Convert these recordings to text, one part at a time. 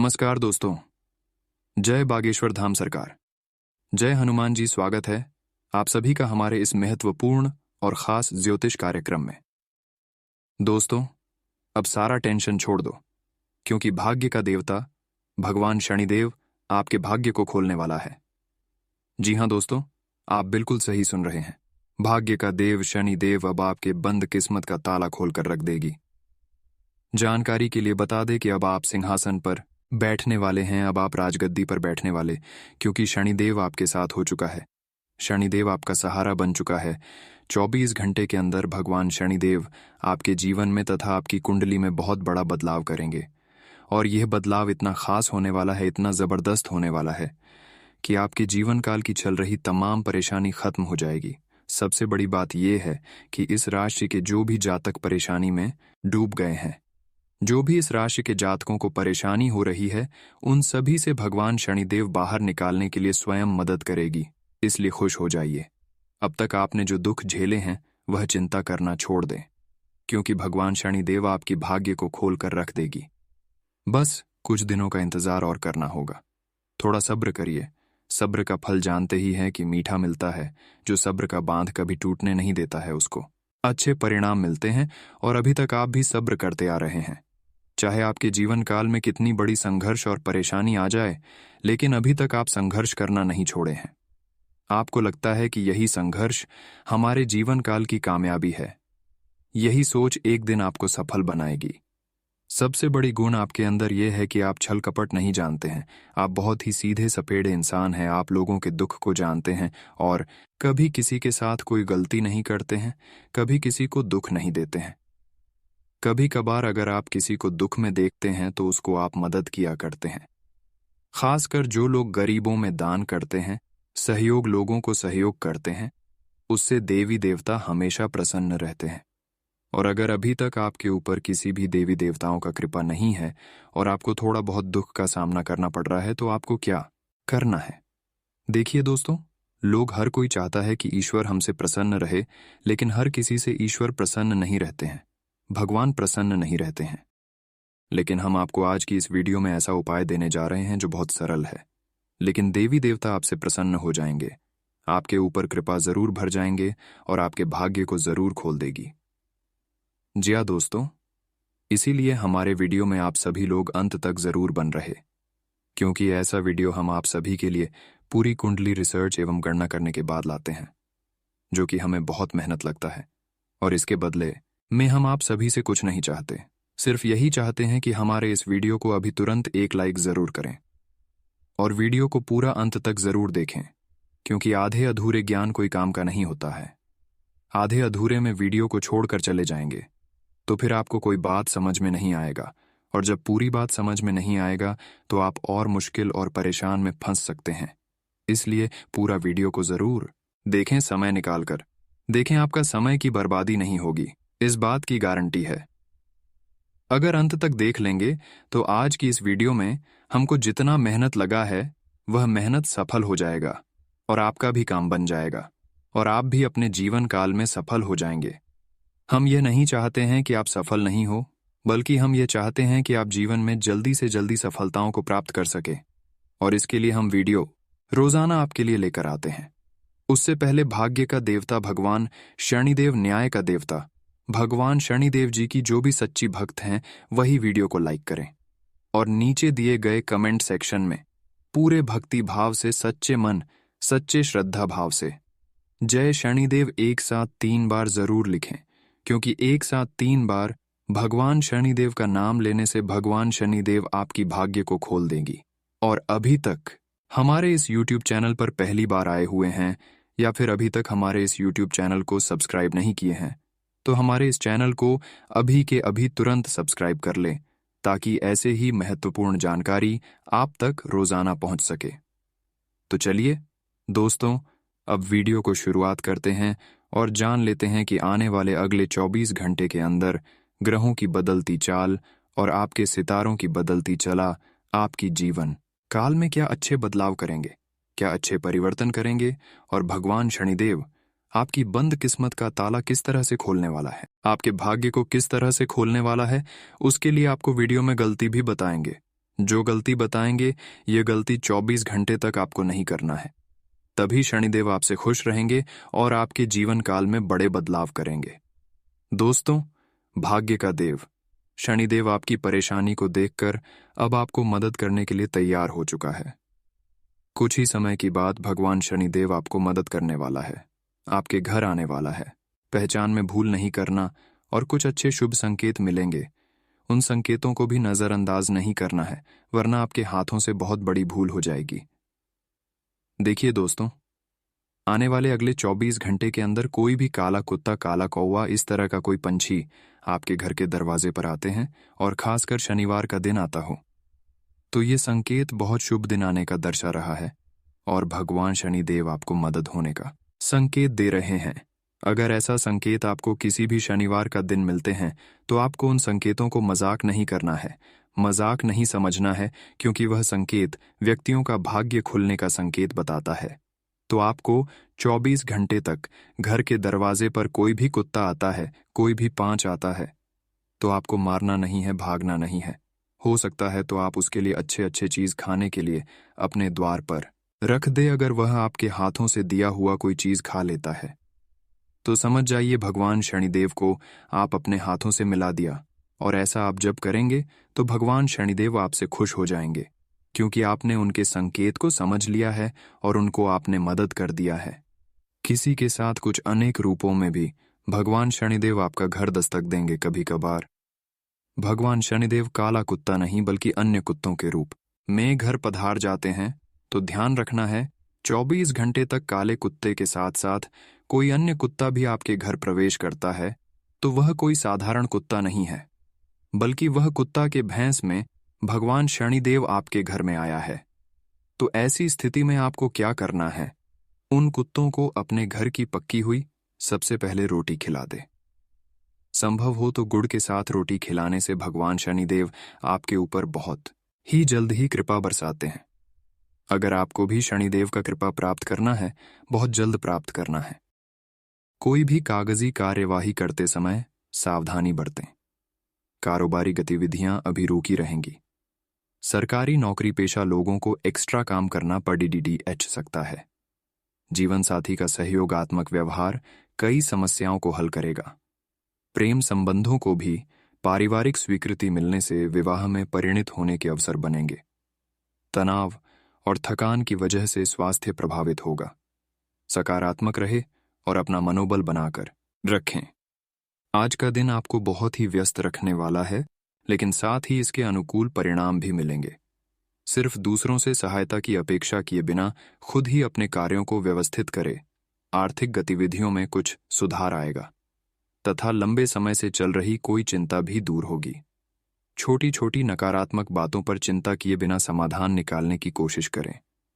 नमस्कार दोस्तों। जय बागेश्वर धाम सरकार। जय हनुमान जी। स्वागत है आप सभी का हमारे इस महत्वपूर्ण और खास ज्योतिष कार्यक्रम में। दोस्तों, अब सारा टेंशन छोड़ दो, क्योंकि भाग्य का देवता भगवान शनिदेव आपके भाग्य को खोलने वाला है। जी हां दोस्तों, आप बिल्कुल सही सुन रहे हैं। भाग्य का देव शनिदेव अब आपके बंद किस्मत का ताला खोलकर रख देगी। जानकारी के लिए बता दें कि अब आप सिंहासन पर बैठने वाले हैं, अब आप राजगद्दी पर बैठने वाले, क्योंकि शनिदेव आपके साथ हो चुका है। शनिदेव आपका सहारा बन चुका है। 24 घंटे के अंदर भगवान शनिदेव आपके जीवन में तथा आपकी कुंडली में बहुत बड़ा बदलाव करेंगे। और यह बदलाव इतना खास होने वाला है, इतना ज़बरदस्त होने वाला है कि आपके जीवन काल की चल रही तमाम परेशानी खत्म हो जाएगी। सबसे बड़ी बात यह है कि इस राशि के जो भी जातक परेशानी में डूब गए हैं, जो भी इस राशि के जातकों को परेशानी हो रही है, उन सभी से भगवान शनिदेव बाहर निकालने के लिए स्वयं मदद करेगी। इसलिए खुश हो जाइए। अब तक आपने जो दुख झेले हैं वह चिंता करना छोड़ दें, क्योंकि भगवान शनिदेव आपकी भाग्य को खोल कर रख देगी। बस कुछ दिनों का इंतजार और करना होगा। थोड़ा सब्र करिए। सब्र का फल जानते ही हैं कि मीठा मिलता है। जो सब्र का बांध कभी टूटने नहीं देता है, उसको अच्छे परिणाम मिलते हैं। और अभी तक आप भी सब्र करते आ रहे हैं। चाहे आपके जीवन काल में कितनी बड़ी संघर्ष और परेशानी आ जाए, लेकिन अभी तक आप संघर्ष करना नहीं छोड़े हैं। आपको लगता है कि यही संघर्ष हमारे जीवन काल की कामयाबी है। यही सोच एक दिन आपको सफल बनाएगी। सबसे बड़ी गुण आपके अंदर यह है कि आप छल कपट नहीं जानते हैं। आप बहुत ही सीधे सपेड़े इंसान हैं। आप लोगों के दुख को जानते हैं और कभी किसी के साथ कोई गलती नहीं करते हैं, कभी किसी को दुख नहीं देते हैं। कभी कभार अगर आप किसी को दुख में देखते हैं तो उसको आप मदद किया करते हैं। खासकर जो लोग गरीबों में दान करते हैं, सहयोग लोगों को सहयोग करते हैं, उससे देवी देवता हमेशा प्रसन्न रहते हैं। और अगर अभी तक आपके ऊपर किसी भी देवी देवताओं का कृपा नहीं है और आपको थोड़ा बहुत दुख का सामना करना पड़ रहा है, तो आपको क्या करना है? देखिए दोस्तों, लोग हर कोई चाहता है कि ईश्वर हमसे प्रसन्न रहे, लेकिन हर किसी से ईश्वर प्रसन्न नहीं रहते हैं, भगवान प्रसन्न नहीं रहते हैं। लेकिन हम आपको आज की इस वीडियो में ऐसा उपाय देने जा रहे हैं जो बहुत सरल है, लेकिन देवी देवता आपसे प्रसन्न हो जाएंगे, आपके ऊपर कृपा जरूर भर जाएंगे और आपके भाग्य को जरूर खोल देगी। जी हाँ दोस्तों, इसीलिए हमारे वीडियो में आप सभी लोग अंत तक जरूर बन रहे, क्योंकि ऐसा वीडियो हम आप सभी के लिए पूरी कुंडली रिसर्च एवं गणना करने के बाद लाते हैं, जो कि हमें बहुत मेहनत लगता है। और इसके बदले में हम आप सभी से कुछ नहीं चाहते, सिर्फ यही चाहते हैं कि हमारे इस वीडियो को अभी तुरंत एक लाइक जरूर करें और वीडियो को पूरा अंत तक जरूर देखें, क्योंकि आधे अधूरे ज्ञान कोई काम का नहीं होता है। आधे अधूरे में वीडियो को छोड़कर चले जाएंगे तो फिर आपको कोई बात समझ में नहीं आएगा, और जब पूरी बात समझ में नहीं आएगा तो आप और मुश्किल और परेशान में फंस सकते हैं। इसलिए पूरा वीडियो को जरूर देखें, समय निकालकर देखें। आपका समय की बर्बादी नहीं होगी, इस बात की गारंटी है। अगर अंत तक देख लेंगे तो आज की इस वीडियो में हमको जितना मेहनत लगा है वह मेहनत सफल हो जाएगा और आपका भी काम बन जाएगा और आप भी अपने जीवन काल में सफल हो जाएंगे। हम यह नहीं चाहते हैं कि आप सफल नहीं हो, बल्कि हम ये चाहते हैं कि आप जीवन में जल्दी से जल्दी सफलताओं को प्राप्त कर सके। और इसके लिए हम वीडियो रोजाना आपके लिए लेकर आते हैं। उससे पहले भाग्य का देवता भगवान शनिदेव, न्याय का देवता भगवान शनिदेव जी की जो भी सच्ची भक्त हैं वही वीडियो को लाइक करें और नीचे दिए गए कमेंट सेक्शन में पूरे भक्ति भाव से, सच्चे मन, सच्चे श्रद्धा भाव से जय शनिदेव एक साथ 3 बार जरूर लिखें, क्योंकि एक साथ 3 बार भगवान शनिदेव का नाम लेने से भगवान शनिदेव आपकी भाग्य को खोल देंगी। और अभी तक हमारे इस YouTube चैनल पर पहली बार आए हुए हैं या फिर अभी तक हमारे इस YouTube चैनल को सब्सक्राइब नहीं किए हैं, तो हमारे इस चैनल को अभी के अभी तुरंत सब्सक्राइब कर लें, ताकि ऐसे ही महत्वपूर्ण जानकारी आप तक रोजाना पहुंच सके। तो चलिए दोस्तों, अब वीडियो को शुरुआत करते हैं और जान लेते हैं कि आने वाले अगले 24 घंटे के अंदर ग्रहों की बदलती चाल और आपके सितारों की बदलती चला आपकी जीवन काल में क्या अच्छे बदलाव करेंगे, क्या अच्छे परिवर्तन करेंगे, और भगवान शनिदेव आपकी बंद किस्मत का ताला किस तरह से खोलने वाला है, आपके भाग्य को किस तरह से खोलने वाला है। उसके लिए आपको वीडियो में गलती भी बताएंगे, जो गलती बताएंगे ये गलती 24 घंटे तक आपको नहीं करना है। तभी शनिदेव आपसे खुश रहेंगे और आपके जीवन काल में बड़े बदलाव करेंगे। दोस्तों, भाग्य का देव शनिदेव आपकी परेशानी को देखकर अब आपको मदद करने के लिए तैयार हो चुका है। कुछ ही समय की बाद भगवान शनिदेव आपको मदद करने वाला है, आपके घर आने वाला है। पहचान में भूल नहीं करना और कुछ अच्छे शुभ संकेत मिलेंगे। उन संकेतों को भी नजरअंदाज नहीं करना है, वरना आपके हाथों से बहुत बड़ी भूल हो जाएगी। देखिए दोस्तों, आने वाले अगले 24 घंटे के अंदर कोई भी काला कुत्ता, काला कौवा, इस तरह का कोई पंछी आपके घर के दरवाजे पर आते हैं और खासकर शनिवार का दिन आता हो, तो ये संकेत बहुत शुभ दिन आने का दर्शा रहा है और भगवान शनिदेव आपको मदद होने का संकेत दे रहे हैं। अगर ऐसा संकेत आपको किसी भी शनिवार का दिन मिलते हैं तो आपको उन संकेतों को मजाक नहीं करना है, मजाक नहीं समझना है, क्योंकि वह संकेत व्यक्तियों का भाग्य खुलने का संकेत बताता है। तो आपको 24 घंटे तक घर के दरवाजे पर कोई भी कुत्ता आता है, कोई भी पांच आता है, तो आपको मारना नहीं है, भागना नहीं है। हो सकता है तो आप उसके लिए अच्छे अच्छे चीज खाने के लिए अपने द्वार पर रख दे। अगर वह आपके हाथों से दिया हुआ कोई चीज खा लेता है तो समझ जाइए भगवान शनिदेव को आप अपने हाथों से मिला दिया। और ऐसा आप जब करेंगे तो भगवान शनिदेव आपसे खुश हो जाएंगे, क्योंकि आपने उनके संकेत को समझ लिया है और उनको आपने मदद कर दिया है। किसी के साथ कुछ अनेक रूपों में भी भगवान शनिदेव आपका घर दस्तक देंगे। कभी कभार भगवान शनिदेव काला कुत्ता नहीं बल्कि अन्य कुत्तों के रूप में घर पधार जाते हैं। तो ध्यान रखना है, 24 घंटे तक काले कुत्ते के साथ साथ कोई अन्य कुत्ता भी आपके घर प्रवेश करता है तो वह कोई साधारण कुत्ता नहीं है, बल्कि वह कुत्ता के भैंस में भगवान शनिदेव आपके घर में आया है। तो ऐसी स्थिति में आपको क्या करना है? उन कुत्तों को अपने घर की पक्की हुई सबसे पहले रोटी खिला दे। संभव हो तो गुड़ के साथ रोटी खिलाने से भगवान शनिदेव आपके ऊपर बहुत ही जल्द ही कृपा बरसाते हैं। अगर आपको भी शनिदेव का कृपा प्राप्त करना है, बहुत जल्द प्राप्त करना है, कोई भी कागजी कार्यवाही करते समय सावधानी बरतें। कारोबारी गतिविधियां अभी रुकी रहेंगी। सरकारी नौकरी पेशा लोगों को एक्स्ट्रा काम करना पड़ सकता है। जीवन साथी का सहयोगात्मक व्यवहार कई समस्याओं को हल करेगा। प्रेम संबंधों को भी पारिवारिक स्वीकृति मिलने से विवाह में परिणित होने के अवसर बनेंगे। तनाव और थकान की वजह से स्वास्थ्य प्रभावित होगा। सकारात्मक रहे और अपना मनोबल बनाकर रखें। आज का दिन आपको बहुत ही व्यस्त रखने वाला है, लेकिन साथ ही इसके अनुकूल परिणाम भी मिलेंगे। सिर्फ दूसरों से सहायता की अपेक्षा किए बिना खुद ही अपने कार्यों को व्यवस्थित करें। आर्थिक गतिविधियों में कुछ सुधार आएगा तथा लंबे समय से चल रही कोई चिंता भी दूर होगी। छोटी छोटी नकारात्मक बातों पर चिंता किए बिना समाधान निकालने की कोशिश करें।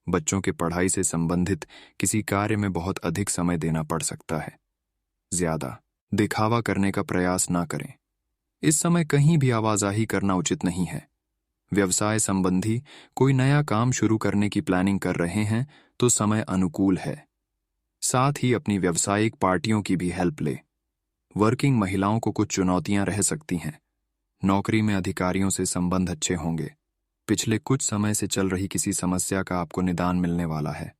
बच्चों के पढ़ाई से संबंधित किसी कार्य में बहुत अधिक समय देना पड़ सकता है। ज्यादा दिखावा करने का प्रयास ना करें। इस समय कहीं भी आवाजाही करना उचित नहीं है। व्यवसाय संबंधी कोई नया काम शुरू करने की प्लानिंग कर रहे हैं तो समय अनुकूल है। साथ ही अपनी व्यावसायिक पार्टियों की भी हेल्प ले। वर्किंग महिलाओं को कुछ चुनौतियां रह सकती हैं। नौकरी में अधिकारियों से संबंध अच्छे होंगे। पिछले कुछ समय से चल रही किसी समस्या का आपको निदान मिलने वाला है।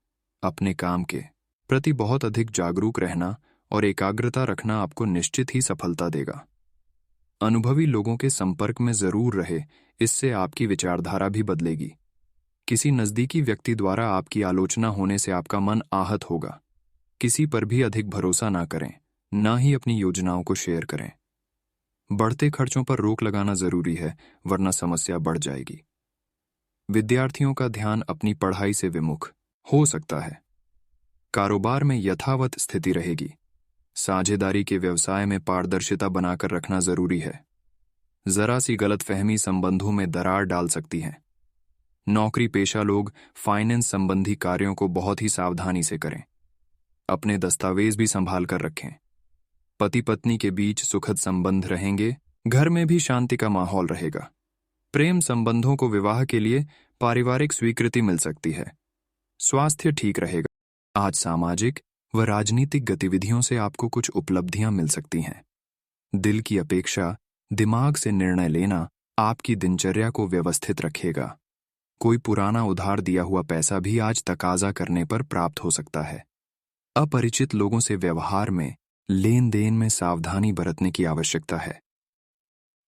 अपने काम के प्रति बहुत अधिक जागरूक रहना और एकाग्रता रखना आपको निश्चित ही सफलता देगा। अनुभवी लोगों के संपर्क में जरूर रहे, इससे आपकी विचारधारा भी बदलेगी। किसी नजदीकी व्यक्ति द्वारा आपकी आलोचना होने से आपका मन आहत होगा। किसी पर भी अधिक भरोसा ना करें, ना ही अपनी योजनाओं को शेयर करें। बढ़ते खर्चों पर रोक लगाना जरूरी है, वरना समस्या बढ़ जाएगी। विद्यार्थियों का ध्यान अपनी पढ़ाई से विमुख हो सकता है। कारोबार में यथावत स्थिति रहेगी। साझेदारी के व्यवसाय में पारदर्शिता बनाकर रखना जरूरी है। जरा सी गलतफहमी संबंधों में दरार डाल सकती है। नौकरी पेशा लोग फाइनेंस संबंधी कार्यों को बहुत ही सावधानी से करें। अपने दस्तावेज भी संभाल कर रखें। पति पत्नी के बीच सुखद संबंध रहेंगे। घर में भी शांति का माहौल रहेगा। प्रेम संबंधों को विवाह के लिए पारिवारिक स्वीकृति मिल सकती है। स्वास्थ्य ठीक रहेगा। आज सामाजिक व राजनीतिक गतिविधियों से आपको कुछ उपलब्धियां मिल सकती हैं। दिल की अपेक्षा दिमाग से निर्णय लेना आपकी दिनचर्या को व्यवस्थित रखेगा। कोई पुराना उधार दिया हुआ पैसा भी आज तकाजा करने पर प्राप्त हो सकता है। अपरिचित लोगों से व्यवहार में, लेन देन में सावधानी बरतने की आवश्यकता है।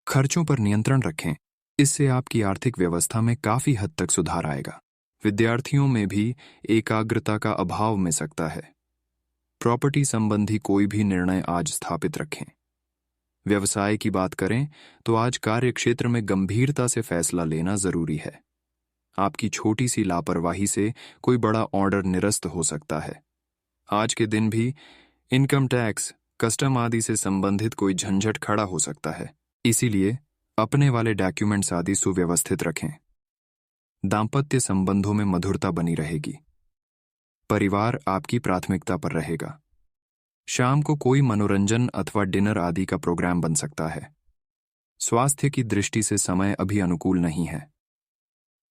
खर्चों पर नियंत्रण रखें, इससे आपकी आर्थिक व्यवस्था में काफी हद तक सुधार आएगा। विद्यार्थियों में भी एकाग्रता का अभाव मिल सकता है। प्रॉपर्टी संबंधी कोई भी निर्णय आज स्थापित रखें। व्यवसाय की बात करें तो आज कार्य क्षेत्र में गंभीरता से फैसला लेना जरूरी है। आपकी छोटी सी लापरवाही से कोई बड़ा ऑर्डर निरस्त हो सकता है। आज के दिन भी इनकम टैक्स, कस्टम आदि से संबंधित कोई झंझट खड़ा हो सकता है, इसीलिए अपने वाले डॉक्यूमेंट्स आदि सुव्यवस्थित रखें। दांपत्य संबंधों में मधुरता बनी रहेगी। परिवार आपकी प्राथमिकता पर रहेगा। शाम को कोई मनोरंजन अथवा डिनर आदि का प्रोग्राम बन सकता है। स्वास्थ्य की दृष्टि से समय अभी अनुकूल नहीं है।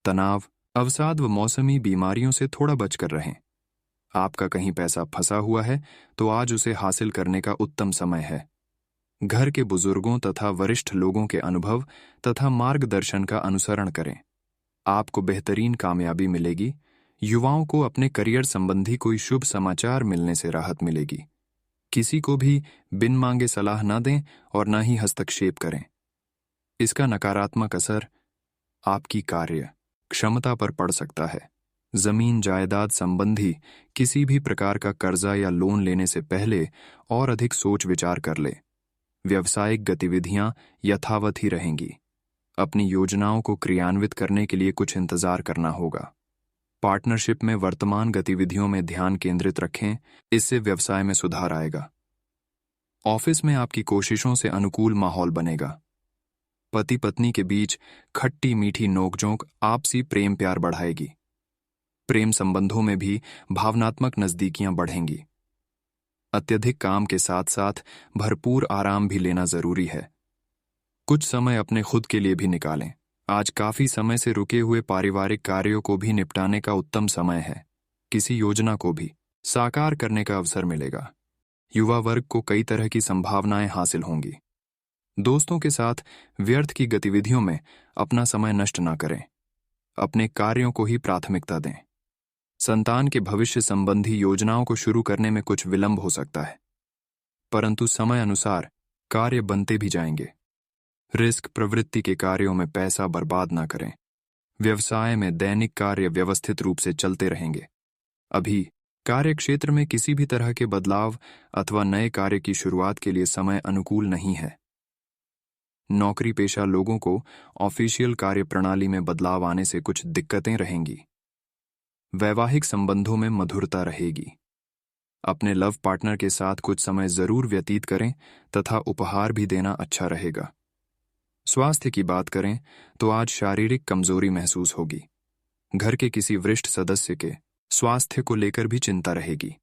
तनाव, अवसाद व मौसमी बीमारियों से थोड़ा बचकर रहें। आपका कहीं पैसा फंसा हुआ है तो आज उसे हासिल करने का उत्तम समय है। घर के बुजुर्गों तथा वरिष्ठ लोगों के अनुभव तथा मार्गदर्शन का अनुसरण करें। आपको बेहतरीन कामयाबी मिलेगी। युवाओं को अपने करियर संबंधी कोई शुभ समाचार मिलने से राहत मिलेगी। किसी को भी बिन मांगे सलाह न दें और न ही हस्तक्षेप करें। इसका नकारात्मक असर आपकी कार्य क्षमता पर पड़ सकता है। जमीन जायदाद संबंधी किसी भी प्रकार का कर्जा या लोन लेने से पहले और अधिक सोच विचार कर ले। व्यावसायिक गतिविधियां यथावत ही रहेंगी। अपनी योजनाओं को क्रियान्वित करने के लिए कुछ इंतजार करना होगा। पार्टनरशिप में वर्तमान गतिविधियों में ध्यान केंद्रित रखें, इससे व्यवसाय में सुधार आएगा। ऑफिस में आपकी कोशिशों से अनुकूल माहौल बनेगा। पति पत्नी के बीच खट्टी मीठी नोकझोंक आपसी प्रेम प्यार बढ़ाएगी। प्रेम संबंधों में भी भावनात्मक नजदीकियां बढ़ेंगी। अत्यधिक काम के साथ साथ भरपूर आराम भी लेना जरूरी है। कुछ समय अपने खुद के लिए भी निकालें। आज काफी समय से रुके हुए पारिवारिक कार्यों को भी निपटाने का उत्तम समय है। किसी योजना को भी साकार करने का अवसर मिलेगा। युवा वर्ग को कई तरह की संभावनाएं हासिल होंगी। दोस्तों के साथ व्यर्थ की गतिविधियों में अपना समय नष्ट ना करें। अपने कार्यों को ही प्राथमिकता दें। संतान के भविष्य संबंधी योजनाओं को शुरू करने में कुछ विलंब हो सकता है, परंतु समय अनुसार कार्य बनते भी जाएंगे। रिस्क प्रवृत्ति के कार्यों में पैसा बर्बाद ना करें। व्यवसाय में दैनिक कार्य व्यवस्थित रूप से चलते रहेंगे। अभी कार्य क्षेत्र में किसी भी तरह के बदलाव अथवा नए कार्य की शुरुआत के लिए समय अनुकूल नहीं है। नौकरी पेशा लोगों को ऑफिशियल कार्य प्रणाली में बदलाव आने से कुछ दिक्कतें रहेंगी। वैवाहिक संबंधों में मधुरता रहेगी। अपने लव पार्टनर के साथ कुछ समय जरूर व्यतीत करें तथा उपहार भी देना अच्छा रहेगा। स्वास्थ्य की बात करें तो आज शारीरिक कमजोरी महसूस होगी। घर के किसी वरिष्ठ सदस्य के स्वास्थ्य को लेकर भी चिंता रहेगी।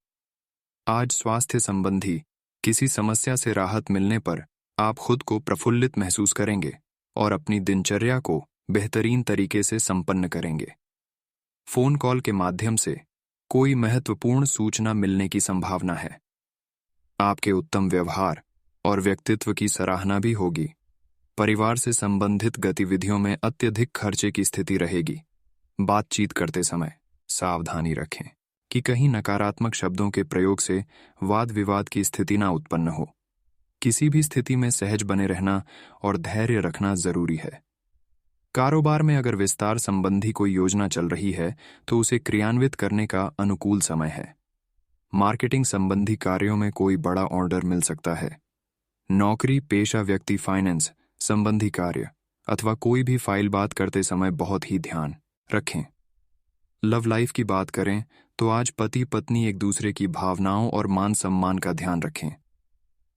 आज स्वास्थ्य संबंधी किसी समस्या से राहत मिलने पर आप खुद को प्रफुल्लित महसूस करेंगे और अपनी दिनचर्या को बेहतरीन तरीके से संपन्न करेंगे। फोन कॉल के माध्यम से कोई महत्वपूर्ण सूचना मिलने की संभावना है। आपके उत्तम व्यवहार और व्यक्तित्व की सराहना भी होगी। परिवार से संबंधित गतिविधियों में अत्यधिक खर्चे की स्थिति रहेगी। बातचीत करते समय सावधानी रखें कि कहीं नकारात्मक शब्दों के प्रयोग से वाद विवाद की स्थिति ना उत्पन्न हो। किसी भी स्थिति में सहज बने रहना और धैर्य रखना जरूरी है। कारोबार में अगर विस्तार संबंधी कोई योजना चल रही है तो उसे क्रियान्वित करने का अनुकूल समय है। मार्केटिंग संबंधी कार्यों में कोई बड़ा ऑर्डर मिल सकता है। नौकरी पेशा व्यक्ति फाइनेंस संबंधी कार्य अथवा कोई भी फाइल बात करते समय बहुत ही ध्यान रखें। लव लाइफ की बात करें तो आज पति पत्नी एक दूसरे की भावनाओं और मान सम्मान का ध्यान रखें।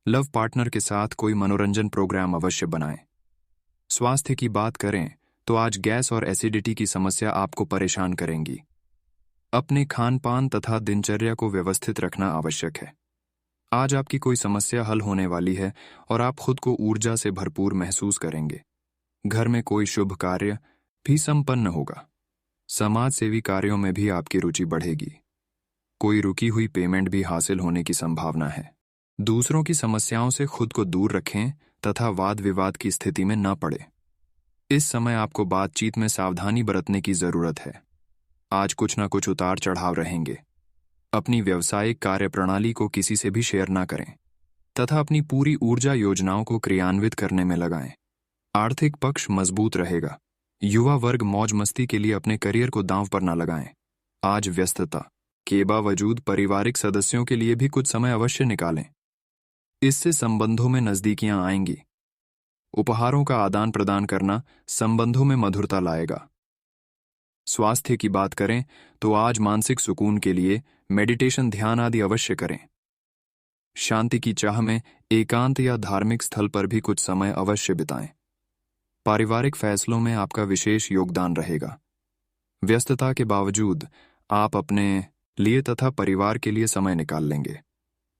लव पार्टनर के साथ कोई मनोरंजन प्रोग्राम अवश्य बनाएं। स्वास्थ्य की बात करें तो आज गैस और एसिडिटी की समस्या आपको परेशान करेंगी। अपने खान पान तथा दिनचर्या को व्यवस्थित रखना आवश्यक है। आज आपकी कोई समस्या हल होने वाली है और आप खुद को ऊर्जा से भरपूर महसूस करेंगे। घर में कोई शुभ कार्य भी संपन्न होगा। समाज सेवी कार्यों में भी आपकी रुचि बढ़ेगी। कोई रुकी हुई पेमेंट भी हासिल होने की संभावना है। दूसरों की समस्याओं से खुद को दूर रखें तथा वाद विवाद की स्थिति में न पड़े। इस समय आपको बातचीत में सावधानी बरतने की जरूरत है। आज कुछ ना कुछ उतार चढ़ाव रहेंगे। अपनी व्यावसायिक कार्यप्रणाली को किसी से भी शेयर ना करें तथा अपनी पूरी ऊर्जा योजनाओं को क्रियान्वित करने में लगाएं। आर्थिक पक्ष मजबूत रहेगा। युवा वर्ग मौज मस्ती के लिए अपने करियर को दांव पर ना लगाएं। आज व्यस्तता के बावजूद पारिवारिक सदस्यों के लिए भी कुछ समय अवश्य निकालें। इससे संबंधों में नजदीकियां आएंगी। उपहारों का आदान प्रदान करना संबंधों में मधुरता लाएगा। स्वास्थ्य की बात करें तो आज मानसिक सुकून के लिए मेडिटेशन, ध्यान आदि अवश्य करें। शांति की चाह में एकांत या धार्मिक स्थल पर भी कुछ समय अवश्य बिताएं। पारिवारिक फैसलों में आपका विशेष योगदान रहेगा। व्यस्तता के बावजूद आप अपने लिए तथा परिवार के लिए समय निकाल लेंगे।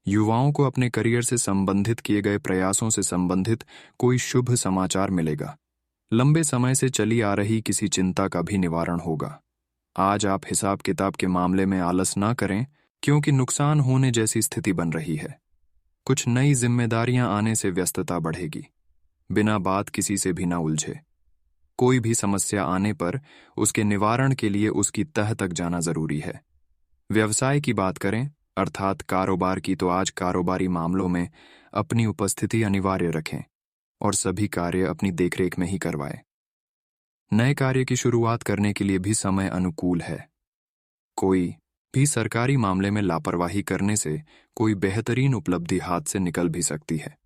युवाओं को अपने करियर से संबंधित किए गए प्रयासों से संबंधित कोई शुभ समाचार मिलेगा। लंबे समय से चली आ रही किसी चिंता का भी निवारण होगा। आज आप हिसाब किताब के मामले में आलस ना करें, क्योंकि नुकसान होने जैसी स्थिति बन रही है। कुछ नई जिम्मेदारियां आने से व्यस्तता बढ़ेगी। बिना बात किसी से भी ना उलझे। कोई भी समस्या आने पर उसके निवारण के लिए उसकी तह तक जाना जरूरी है। व्यवसाय की बात करें अर्थात कारोबार की, तो आज कारोबारी मामलों में अपनी उपस्थिति अनिवार्य रखें और सभी कार्य अपनी देखरेख में ही करवाएं। नए कार्य की शुरुआत करने के लिए भी समय अनुकूल है। कोई भी सरकारी मामले में लापरवाही करने से कोई बेहतरीन उपलब्धि हाथ से निकल भी सकती है।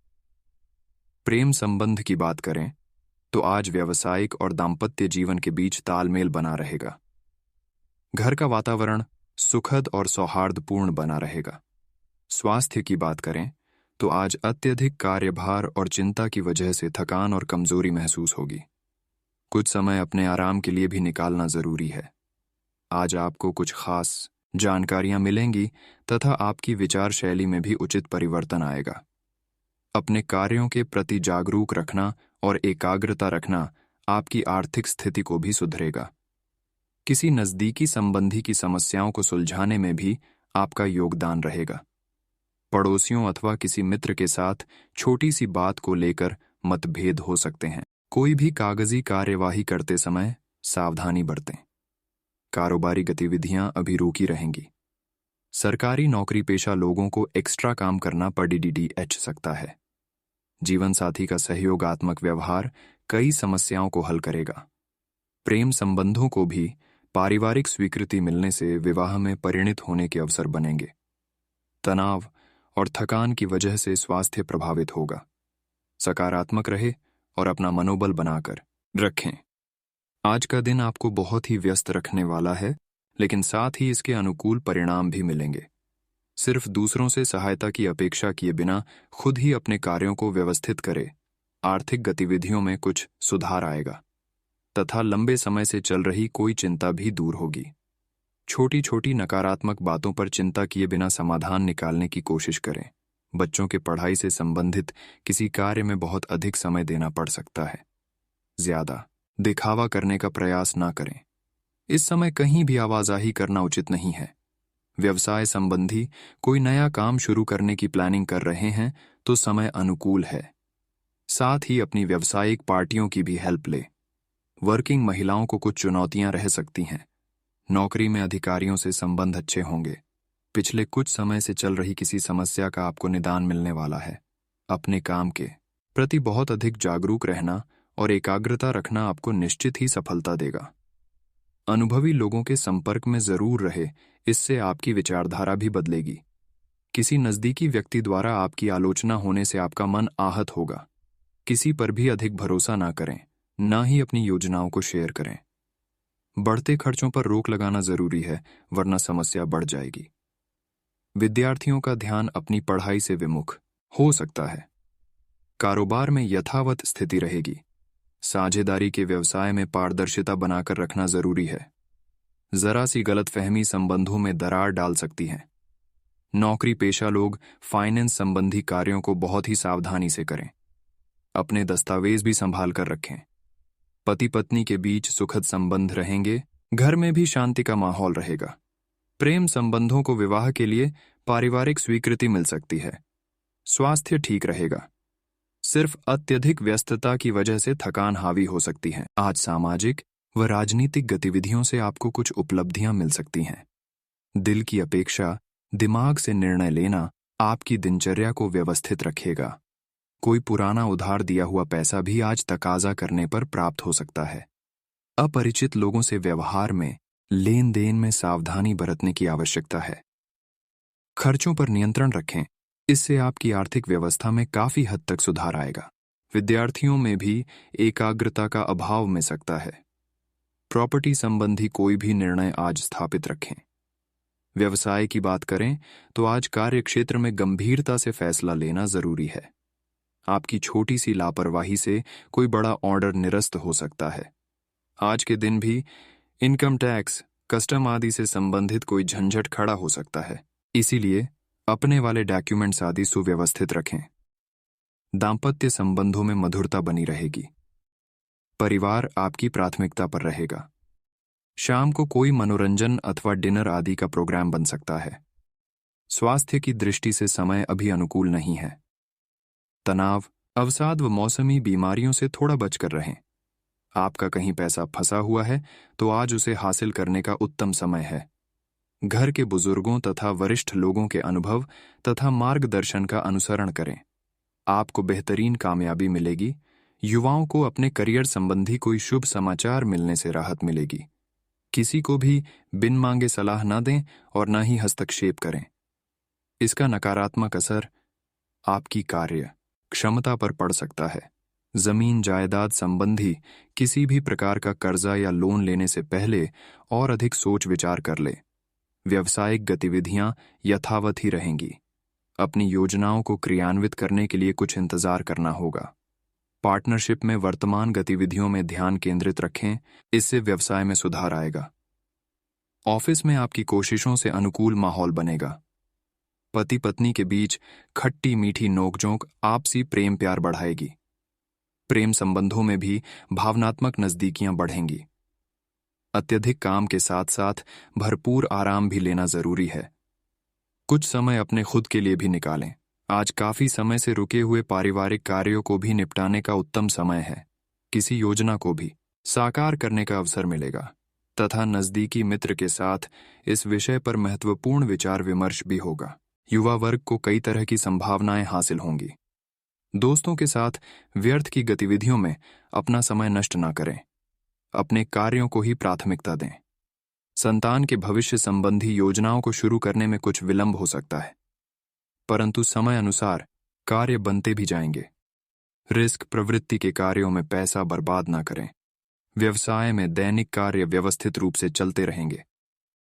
प्रेम संबंध की बात करें तो आज व्यावसायिक और दाम्पत्य जीवन के बीच तालमेल बना रहेगा। घर का वातावरण सुखद और सौहार्दपूर्ण बना रहेगा। स्वास्थ्य की बात करें तो आज अत्यधिक कार्यभार और चिंता की वजह से थकान और कमजोरी महसूस होगी। कुछ समय अपने आराम के लिए भी निकालना जरूरी है। आज आपको कुछ खास जानकारियां मिलेंगी तथा आपकी विचार शैली में भी उचित परिवर्तन आएगा। अपने कार्यों के प्रति जागरूक रखना और एकाग्रता रखना आपकी आर्थिक स्थिति को भी सुधरेगा। किसी नजदीकी संबंधी की समस्याओं को सुलझाने में भी आपका योगदान रहेगा। पड़ोसियों अथवा किसी मित्र के साथ छोटी सी बात को लेकर मतभेद हो सकते हैं। कोई भी कागजी कार्यवाही करते समय सावधानी बरतें। कारोबारी गतिविधियां अभी रुकी रहेंगी। सरकारी नौकरी पेशा लोगों को एक्स्ट्रा काम करना पड़ सकता है। जीवन साथी का सहयोगात्मक व्यवहार कई समस्याओं को हल करेगा। प्रेम संबंधों को भी पारिवारिक स्वीकृति मिलने से विवाह में परिणित होने के अवसर बनेंगे। तनाव और थकान की वजह से स्वास्थ्य प्रभावित होगा। सकारात्मक रहे और अपना मनोबल बनाकर रखें। आज का दिन आपको बहुत ही व्यस्त रखने वाला है, लेकिन साथ ही इसके अनुकूल परिणाम भी मिलेंगे। सिर्फ दूसरों से सहायता की अपेक्षा किए बिना खुद ही अपने कार्यों को व्यवस्थित करें। आर्थिक गतिविधियों में कुछ सुधार आएगा तथा लंबे समय से चल रही कोई चिंता भी दूर होगी। छोटी छोटी नकारात्मक बातों पर चिंता किए बिना समाधान निकालने की कोशिश करें। बच्चों के पढ़ाई से संबंधित किसी कार्य में बहुत अधिक समय देना पड़ सकता है। ज्यादा दिखावा करने का प्रयास ना करें। इस समय कहीं भी आवाजाही करना उचित नहीं है। व्यवसाय संबंधी कोई नया काम शुरू करने की प्लानिंग कर रहे हैं तो समय अनुकूल है। साथ ही अपनी व्यावसायिक पार्टियों की भी हेल्प ले। वर्किंग महिलाओं को कुछ चुनौतियां रह सकती हैं। नौकरी में अधिकारियों से संबंध अच्छे होंगे। पिछले कुछ समय से चल रही किसी समस्या का आपको निदान मिलने वाला है। अपने काम के प्रति बहुत अधिक जागरूक रहना और एकाग्रता रखना आपको निश्चित ही सफलता देगा। अनुभवी लोगों के संपर्क में जरूर रहे, इससे आपकी विचारधारा भी बदलेगी। किसी नजदीकी व्यक्ति द्वारा आपकी आलोचना होने से आपका मन आहत होगा। किसी पर भी अधिक भरोसा ना करें, ना ही अपनी योजनाओं को शेयर करें। बढ़ते खर्चों पर रोक लगाना जरूरी है, वरना समस्या बढ़ जाएगी। विद्यार्थियों का ध्यान अपनी पढ़ाई से विमुख हो सकता है। कारोबार में यथावत स्थिति रहेगी। साझेदारी के व्यवसाय में पारदर्शिता बनाकर रखना जरूरी है। जरा सी गलतफहमी संबंधों में दरार डाल सकती है। नौकरी पेशा लोग फाइनेंस संबंधी कार्यों को बहुत ही सावधानी से करें। अपने दस्तावेज भी संभाल कर रखें। पति पत्नी के बीच सुखद संबंध रहेंगे। घर में भी शांति का माहौल रहेगा। प्रेम संबंधों को विवाह के लिए पारिवारिक स्वीकृति मिल सकती है। स्वास्थ्य ठीक रहेगा। सिर्फ अत्यधिक व्यस्तता की वजह से थकान हावी हो सकती है। आज सामाजिक व राजनीतिक गतिविधियों से आपको कुछ उपलब्धियां मिल सकती हैं। दिल की अपेक्षा, दिमाग से निर्णय लेना आपकी दिनचर्या को व्यवस्थित रखेगा। कोई पुराना उधार दिया हुआ पैसा भी आज तकाजा करने पर प्राप्त हो सकता है। अपरिचित लोगों से व्यवहार में, लेन देन में सावधानी बरतने की आवश्यकता है। खर्चों पर नियंत्रण रखें, इससे आपकी आर्थिक व्यवस्था में काफी हद तक सुधार आएगा। विद्यार्थियों में भी एकाग्रता का अभाव मिल सकता है। प्रॉपर्टी संबंधी कोई भी निर्णय आज स्थापित रखें। व्यवसाय की बात करें तो आज कार्य क्षेत्र में गंभीरता से फैसला लेना जरूरी है। आपकी छोटी सी लापरवाही से कोई बड़ा ऑर्डर निरस्त हो सकता है। आज के दिन भी इनकम टैक्स, कस्टम आदि से संबंधित कोई झंझट खड़ा हो सकता है, इसीलिए अपने वाले डॉक्यूमेंट्स आदि सुव्यवस्थित रखें। दांपत्य संबंधों में मधुरता बनी रहेगी। परिवार आपकी प्राथमिकता पर रहेगा। शाम को कोई मनोरंजन अथवा डिनर आदि का प्रोग्राम बन सकता है। स्वास्थ्य की दृष्टि से समय अभी अनुकूल नहीं है। तनाव, अवसाद व मौसमी बीमारियों से थोड़ा बचकर रहें। आपका कहीं पैसा फंसा हुआ है तो आज उसे हासिल करने का उत्तम समय है। घर के बुजुर्गों तथा वरिष्ठ लोगों के अनुभव तथा मार्गदर्शन का अनुसरण करें। आपको बेहतरीन कामयाबी मिलेगी। युवाओं को अपने करियर संबंधी कोई शुभ समाचार मिलने से राहत मिलेगी। किसी को भी बिन मांगे सलाह न दें और न ही हस्तक्षेप करें। इसका नकारात्मक असर आपकी कार्य क्षमता पर पड़ सकता है। जमीन जायदाद संबंधी किसी भी प्रकार का कर्जा या लोन लेने से पहले और अधिक सोच विचार कर ले। व्यावसायिक गतिविधियां यथावत ही रहेंगी। अपनी योजनाओं को क्रियान्वित करने के लिए कुछ इंतजार करना होगा। पार्टनरशिप में वर्तमान गतिविधियों में ध्यान केंद्रित रखें, इससे व्यवसाय में सुधार आएगा। ऑफिस में आपकी कोशिशों से अनुकूल माहौल बनेगा। पति पत्नी के बीच खट्टी मीठी नोकझोंक आपसी प्रेम प्यार बढ़ाएगी। प्रेम संबंधों में भी भावनात्मक नजदीकियां बढ़ेंगी। अत्यधिक काम के साथ साथ भरपूर आराम भी लेना जरूरी है। कुछ समय अपने खुद के लिए भी निकालें। आज काफी समय से रुके हुए पारिवारिक कार्यों को भी निपटाने का उत्तम समय है। किसी योजना को भी साकार करने का अवसर मिलेगा तथा नजदीकी मित्र के साथ इस विषय पर महत्वपूर्ण विचार विमर्श भी होगा। युवा वर्ग को कई तरह की संभावनाएं हासिल होंगी। दोस्तों के साथ व्यर्थ की गतिविधियों में अपना समय नष्ट ना करें। अपने कार्यों को ही प्राथमिकता दें। संतान के भविष्य संबंधी योजनाओं को शुरू करने में कुछ विलंब हो सकता है, परंतु समय अनुसार कार्य बनते भी जाएंगे। रिस्क प्रवृत्ति के कार्यों में पैसा बर्बाद ना करें। व्यवसाय में दैनिक कार्य व्यवस्थित रूप से चलते रहेंगे।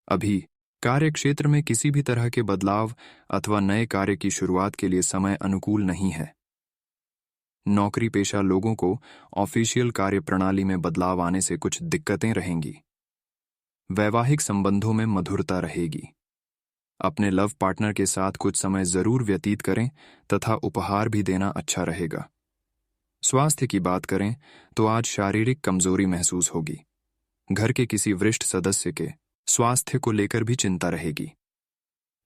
अभी कार्य क्षेत्र में किसी भी तरह के बदलाव अथवा नए कार्य की शुरुआत के लिए समय अनुकूल नहीं है। नौकरी पेशा लोगों को ऑफिशियल कार्य प्रणाली में बदलाव आने से कुछ दिक्कतें रहेंगी। वैवाहिक संबंधों में मधुरता रहेगी। अपने लव पार्टनर के साथ कुछ समय जरूर व्यतीत करें तथा उपहार भी देना अच्छा रहेगा। स्वास्थ्य की बात करें तो आज शारीरिक कमजोरी महसूस होगी। घर के किसी वरिष्ठ सदस्य के स्वास्थ्य को लेकर भी चिंता रहेगी।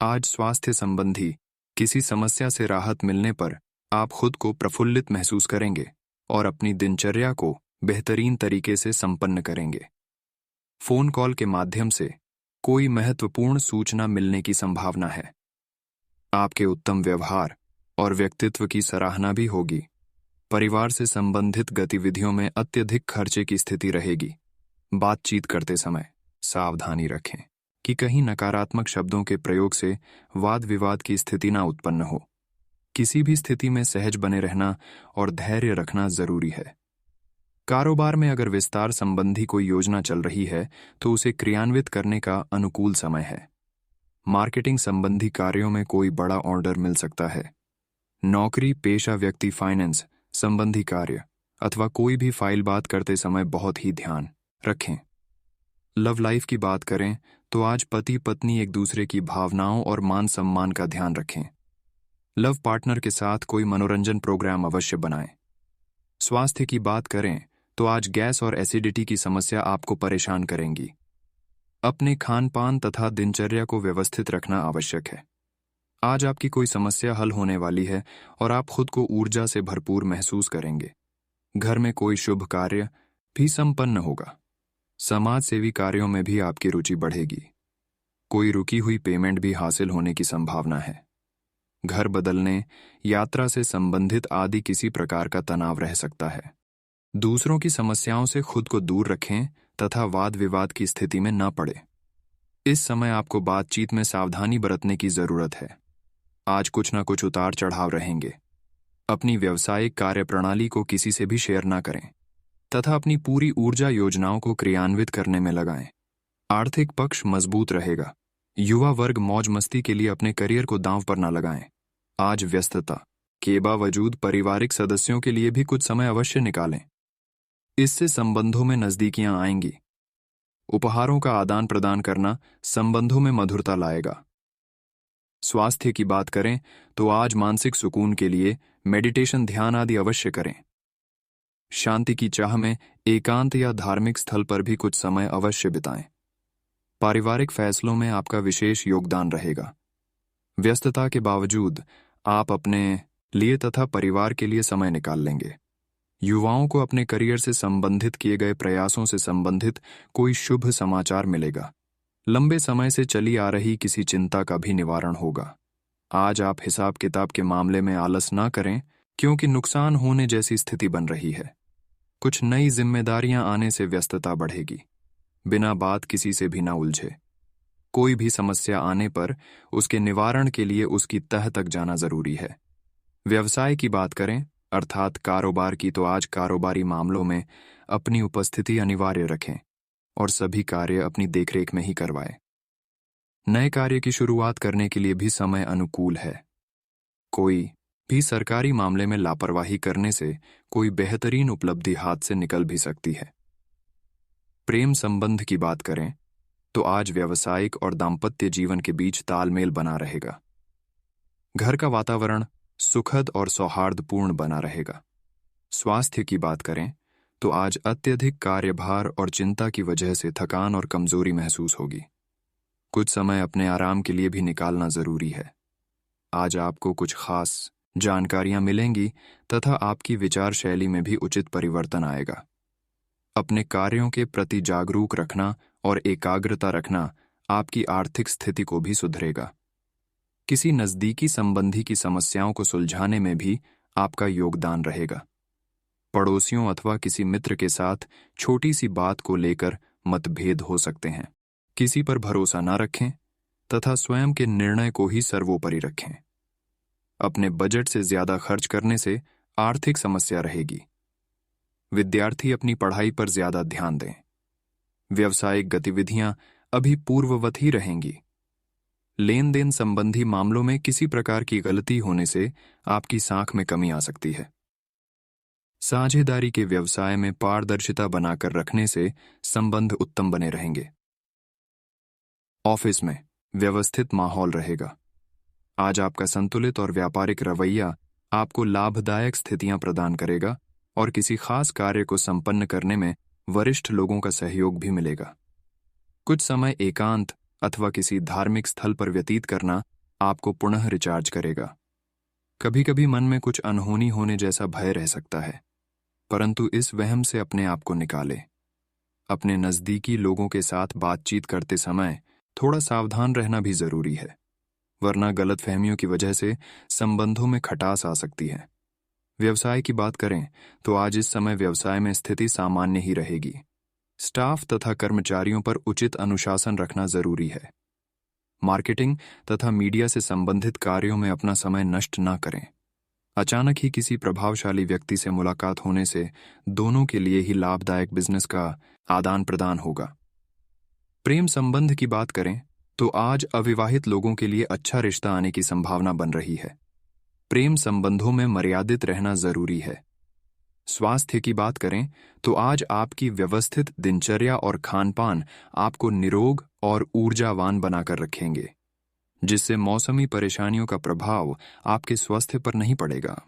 आज स्वास्थ्य संबंधी किसी समस्या से राहत मिलने पर आप खुद को प्रफुल्लित महसूस करेंगे और अपनी दिनचर्या को बेहतरीन तरीके से संपन्न करेंगे। फोन कॉल के माध्यम से कोई महत्वपूर्ण सूचना मिलने की संभावना है। आपके उत्तम व्यवहार और व्यक्तित्व की सराहना भी होगी। परिवार से संबंधित गतिविधियों में अत्यधिक खर्चे की स्थिति रहेगी। बातचीत करते समय सावधानी रखें कि कहीं नकारात्मक शब्दों के प्रयोग से वाद विवाद की स्थिति ना उत्पन्न हो। किसी भी स्थिति में सहज बने रहना और धैर्य रखना जरूरी है। कारोबार में अगर विस्तार संबंधी कोई योजना चल रही है तो उसे क्रियान्वित करने का अनुकूल समय है। मार्केटिंग संबंधी कार्यों में कोई बड़ा ऑर्डर मिल सकता है। नौकरी पेशा व्यक्ति फाइनेंस संबंधी कार्य अथवा कोई भी फाइल बात करते समय बहुत ही ध्यान रखें। लव लाइफ की बात करें तो आज पति पत्नी एक दूसरे की भावनाओं और मान सम्मान का ध्यान रखें। लव पार्टनर के साथ कोई मनोरंजन प्रोग्राम अवश्य बनाएं। स्वास्थ्य की बात करें तो आज गैस और एसिडिटी की समस्या आपको परेशान करेंगी। अपने खान पान तथा दिनचर्या को व्यवस्थित रखना आवश्यक है। आज आपकी कोई समस्या हल होने वाली है और आप खुद को ऊर्जा से भरपूर महसूस करेंगे। घर में कोई शुभ कार्य भी संपन्न होगा। समाज सेवी कार्यों में भी आपकी रुचि बढ़ेगी। कोई रुकी हुई पेमेंट भी हासिल होने की संभावना है। घर बदलने, यात्रा से संबंधित आदि किसी प्रकार का तनाव रह सकता है। दूसरों की समस्याओं से खुद को दूर रखें तथा वाद विवाद की स्थिति में न पड़े। इस समय आपको बातचीत में सावधानी बरतने की जरूरत है। आज कुछ न कुछ उतार चढ़ाव रहेंगे। अपनी व्यावसायिक कार्यप्रणाली को किसी से भी शेयर न करें तथा अपनी पूरी ऊर्जा योजनाओं को क्रियान्वित करने में लगाएं। आर्थिक पक्ष मजबूत रहेगा। युवा वर्ग मौज मस्ती के लिए अपने करियर को दांव पर न लगाएं। आज व्यस्तता के बावजूद पारिवारिक सदस्यों के लिए भी कुछ समय अवश्य निकालें। इससे संबंधों में नजदीकियां आएंगी। उपहारों का आदान प्रदान करना संबंधों में मधुरता लाएगा। स्वास्थ्य की बात करें तो आज मानसिक सुकून के लिए मेडिटेशन, ध्यान आदि अवश्य करें। शांति की चाह में एकांत या धार्मिक स्थल पर भी कुछ समय अवश्य बिताएं। पारिवारिक फैसलों में आपका विशेष योगदान रहेगा। व्यस्तता के बावजूद आप अपने लिए तथा परिवार के लिए समय निकाल लेंगे। युवाओं को अपने करियर से संबंधित किए गए प्रयासों से संबंधित कोई शुभ समाचार मिलेगा। लंबे समय से चली आ रही किसी चिंता का भी निवारण होगा। आज आप हिसाब किताब के मामले में आलस ना करें, क्योंकि नुकसान होने जैसी स्थिति बन रही है। कुछ नई जिम्मेदारियां आने से व्यस्तता बढ़ेगी। बिना बात किसी से भी ना उलझे। कोई भी समस्या आने पर उसके निवारण के लिए उसकी तह तक जाना जरूरी है। व्यवसाय की बात करें अर्थात कारोबार की, तो आज कारोबारी मामलों में अपनी उपस्थिति अनिवार्य रखें और सभी कार्य अपनी देखरेख में ही करवाएं। नए कार्य की शुरुआत करने के लिए भी समय अनुकूल है। कोई भी सरकारी मामले में लापरवाही करने से कोई बेहतरीन उपलब्धि हाथ से निकल भी सकती है। प्रेम संबंध की बात करें तो आज व्यावसायिक और दाम्पत्य जीवन के बीच तालमेल बना रहेगा। घर का वातावरण सुखद और सौहार्दपूर्ण बना रहेगा। स्वास्थ्य की बात करें तो आज अत्यधिक कार्यभार और चिंता की वजह से थकान और कमजोरी महसूस होगी। कुछ समय अपने आराम के लिए भी निकालना जरूरी है। आज आपको कुछ खास जानकारियां मिलेंगी तथा आपकी विचार शैली में भी उचित परिवर्तन आएगा। अपने कार्यों के प्रति जागरूक रखना और एकाग्रता रखना आपकी आर्थिक स्थिति को भी सुधरेगा। किसी नजदीकी संबंधी की समस्याओं को सुलझाने में भी आपका योगदान रहेगा। पड़ोसियों अथवा किसी मित्र के साथ छोटी सी बात को लेकर मतभेद हो सकते हैं। किसी पर भरोसा न रखें तथा स्वयं के निर्णय को ही सर्वोपरि रखें। अपने बजट से ज्यादा खर्च करने से आर्थिक समस्या रहेगी। विद्यार्थी अपनी पढ़ाई पर ज्यादा ध्यान दें। व्यावसायिक गतिविधियां अभी पूर्ववत ही रहेंगी। लेन देन संबंधी मामलों में किसी प्रकार की गलती होने से आपकी साख में कमी आ सकती है। साझेदारी के व्यवसाय में पारदर्शिता बनाकर रखने से संबंध उत्तम बने रहेंगे। ऑफिस में व्यवस्थित माहौल रहेगा। आज आपका संतुलित और व्यापारिक रवैया आपको लाभदायक स्थितियां प्रदान करेगा और किसी खास कार्य को संपन्न करने में वरिष्ठ लोगों का सहयोग भी मिलेगा। कुछ समय एकांत अथवा किसी धार्मिक स्थल पर व्यतीत करना आपको पुनः रिचार्ज करेगा। कभी कभी मन में कुछ अनहोनी होने जैसा भय रह सकता है, परंतु इस वहम से अपने आप को निकालें। अपने नजदीकी लोगों के साथ बातचीत करते समय थोड़ा सावधान रहना भी जरूरी है, वरना गलतफहमियों की वजह से संबंधों में खटास आ सकती है। व्यवसाय की बात करें तो आज इस समय व्यवसाय में स्थिति सामान्य ही रहेगी। स्टाफ तथा कर्मचारियों पर उचित अनुशासन रखना जरूरी है। मार्केटिंग तथा मीडिया से संबंधित कार्यों में अपना समय नष्ट न करें। अचानक ही किसी प्रभावशाली व्यक्ति से मुलाकात होने से दोनों के लिए ही लाभदायक बिजनेस का आदान प्रदान होगा। प्रेम संबंध की बात करें तो आज अविवाहित लोगों के लिए अच्छा रिश्ता आने की संभावना बन रही है। प्रेम संबंधों में मर्यादित रहना जरूरी है। स्वास्थ्य की बात करें तो आज आपकी व्यवस्थित दिनचर्या और खानपान आपको निरोग और ऊर्जावान बनाकर रखेंगे, जिससे मौसमी परेशानियों का प्रभाव आपके स्वास्थ्य पर नहीं पड़ेगा।